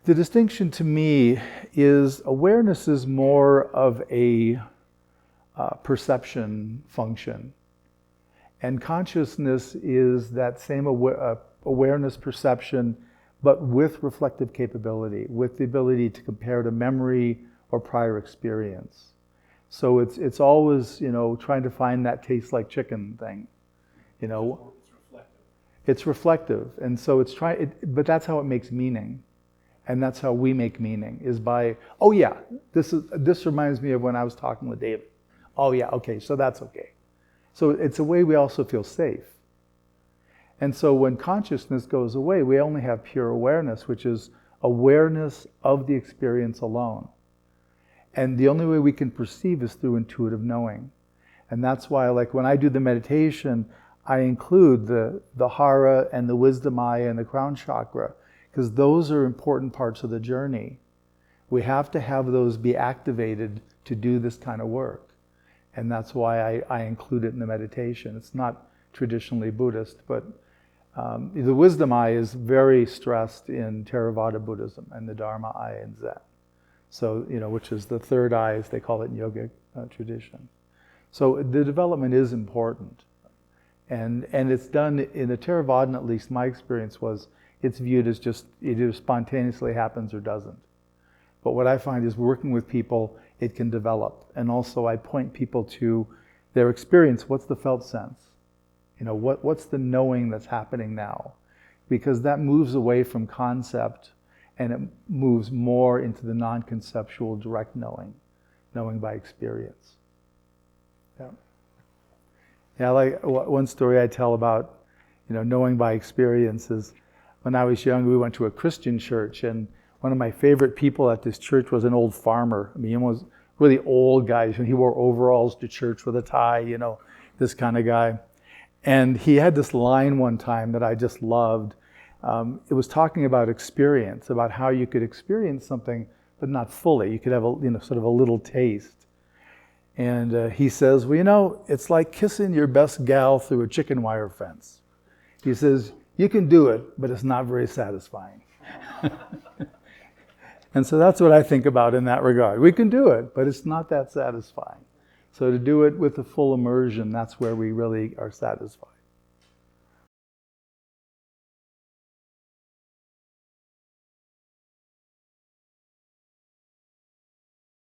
The distinction to me is awareness is more of a perception function. And consciousness is that same awareness perception, but with reflective capability, with the ability to compare to memory or prior experience. So it's always, trying to find that taste like chicken thing, It's reflective. It's reflective. And so but that's how it makes meaning. And that's how we make meaning, is by, oh yeah, this reminds me of when I was talking with David. Oh yeah, okay, so that's okay. So it's a way we also feel safe. And so when consciousness goes away, we only have pure awareness, which is awareness of the experience alone. And the only way we can perceive is through intuitive knowing. And that's why, like when I do the meditation, I include the hara and the wisdom eye and the crown chakra, because those are important parts of the journey. We have to have those be activated to do this kind of work. And that's why I include it in the meditation. It's not traditionally Buddhist, but the wisdom eye is very stressed in Theravada Buddhism and the Dharma eye in Zen. So, which is the third eye, as they call it in yogic tradition. So the development is important. And it's done, in the Theravadan at least, my experience was, it's viewed as just, it either spontaneously happens or doesn't. But what I find is working with people, it can develop. And also I point people to their experience. What's the felt sense? What's the knowing that's happening now? Because that moves away from concept and it moves more into the non-conceptual direct knowing by experience. Yeah, like one story I tell about, knowing by experience is when I was young, we went to a Christian church, and one of my favorite people at this church was an old farmer. I mean, he was really old guy. He wore overalls to church with a tie, this kind of guy. And he had this line one time that I just loved. It was talking about experience, about how you could experience something, but not fully. You could have sort of a little taste. And he says, well, it's like kissing your best gal through a chicken wire fence. He says, you can do it, but it's not very satisfying. And so that's what I think about in that regard. We can do it, but it's not that satisfying. So to do it with a full immersion, that's where we really are satisfied.